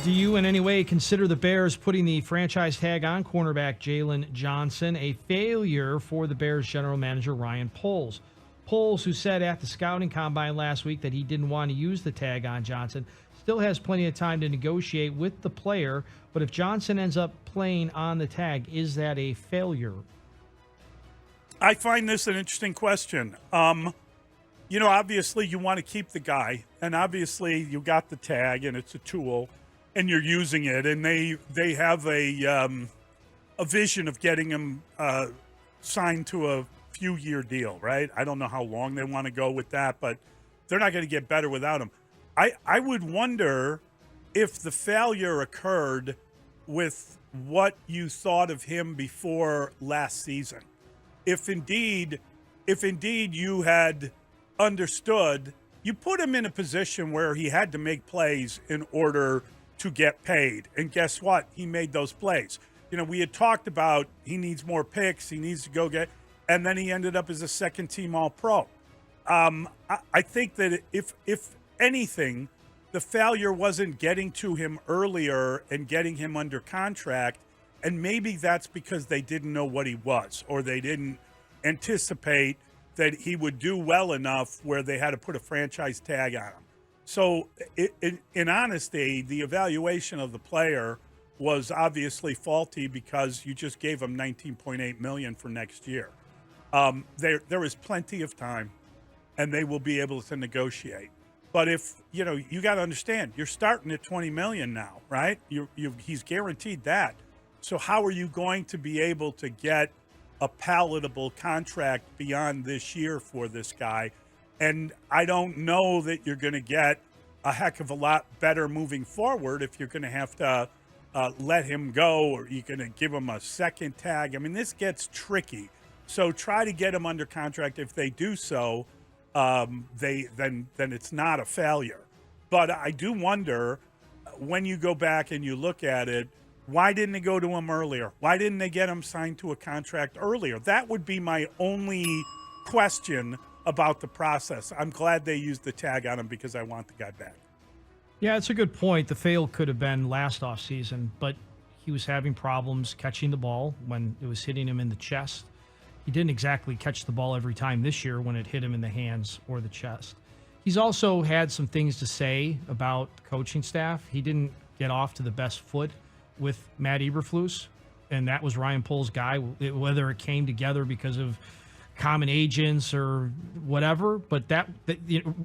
Do you in any way consider the Bears putting the franchise tag on cornerback Jaylon Johnson a failure for the Bears general manager Ryan Poles? Poles, who said at the scouting combine last week that he didn't want to use the tag on Johnson, still has plenty of time to negotiate with the player. But if Johnson ends up playing on the tag, is that a failure? I find this an interesting question. Obviously you want to keep the guy, and obviously you got the tag, and it's a tool, and you're using it, and they have a vision of getting him signed to a few-year deal, right? I don't know how long they want to go with that, but they're not going to get better without him. I would wonder if the failure occurred with what you thought of him before last season. If indeed you had understood, you put him in a position where he had to make plays in order to get paid. And guess what? He made those plays. We had talked about he needs more picks, he needs to go get, and then he ended up as a second-team All-Pro. I think that if anything, the failure wasn't getting to him earlier and getting him under contract, and maybe that's because they didn't know what he was, or they didn't anticipate that he would do well enough where they had to put a franchise tag on him. So in honesty, the evaluation of the player was obviously faulty because you just gave him $19.8 million for next year. There is plenty of time, and they will be able to negotiate. But if, you got to understand, you're starting at $20 million now, right? He's guaranteed that. So how are you going to be able to get a palatable contract beyond this year for this guy? And I don't know that you're going to get a heck of a lot better moving forward if you're going to have to let him go, or you're going to give him a second tag. I mean, this gets tricky. So try to get him under contract. If they do so, then it's not a failure. But I do wonder, when you go back and you look at it, why didn't they go to him earlier? Why didn't they get him signed to a contract earlier? That would be my only question about the process. I'm glad they used the tag on him because I want the guy back. Yeah, it's a good point. The fail could have been last offseason, but he was having problems catching the ball when it was hitting him in the chest. He didn't exactly catch the ball every time this year when it hit him in the hands or the chest. He's also had some things to say about the coaching staff. He didn't get off to the best foot with Matt Eberflus, and that was Ryan Poles' guy, whether it came together because of common agents or whatever. But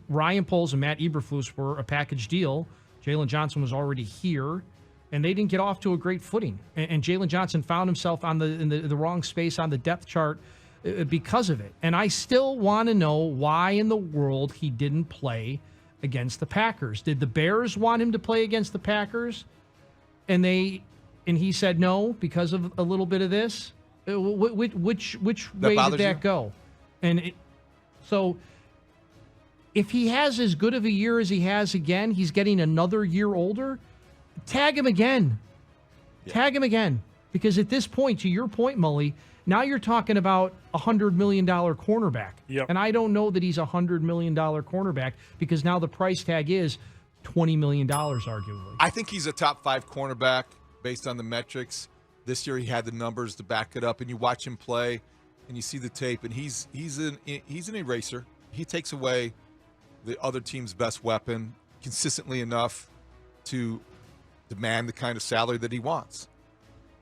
Ryan Poles and Matt Eberflus were a package deal. Jaylon Johnson was already here, and they didn't get off to a great footing. And Jaylon Johnson found himself in the wrong space on the depth chart because of it. And I still want to know why in the world he didn't play against the Packers. Did the Bears want him to play against the Packers? And he said no because of a little bit of this. Which way did that go? And so if he has as good of a year as he has again, he's getting another year older. Tag him again. Yeah. Tag him again. Because at this point, to your point, Mully, now you're talking about a $100 million cornerback. Yep. And I don't know that he's a $100 million cornerback because now the price tag is $20 million, arguably. I think he's a top 5 cornerback based on the metrics. This year he had the numbers to back it up, and you watch him play, and you see the tape, and he's an eraser. He takes away the other team's best weapon consistently enough to demand the kind of salary that he wants.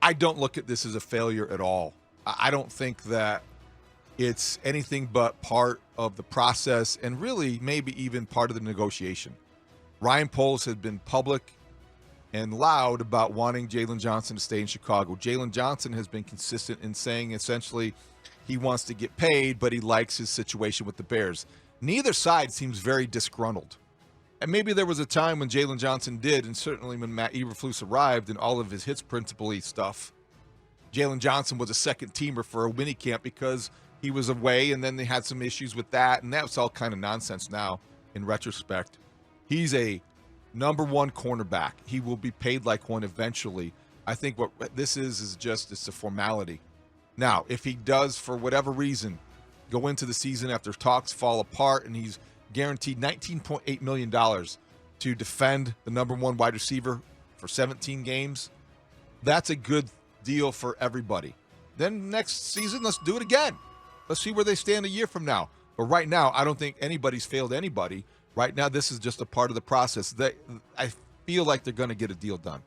I don't look at this as a failure at all. I don't think that it's anything but part of the process, and really maybe even part of the negotiation. Ryan Poles has been public and loud about wanting Jaylon Johnson to stay in Chicago. Jaylon Johnson has been consistent in saying essentially he wants to get paid, but he likes his situation with the Bears. Neither side seems very disgruntled. And maybe there was a time when Jaylon Johnson did, and certainly when Matt Eberflus arrived and all of his hits principally stuff, Jaylon Johnson was a second-teamer for a minicamp because he was away, and then they had some issues with that, and that was all kind of nonsense now in retrospect. He's a number 1 cornerback. He will be paid like one eventually. I think what this is just it's a formality. Now, if he does, for whatever reason, go into the season after talks fall apart and he's guaranteed $19.8 million to defend the number 1 wide receiver for 17 games. That's a good deal for everybody. Then next season, let's do it again. Let's see where they stand a year from now. But right now, I don't think anybody's failed anybody. Right now, this is just a part of the process. I feel like they're going to get a deal done.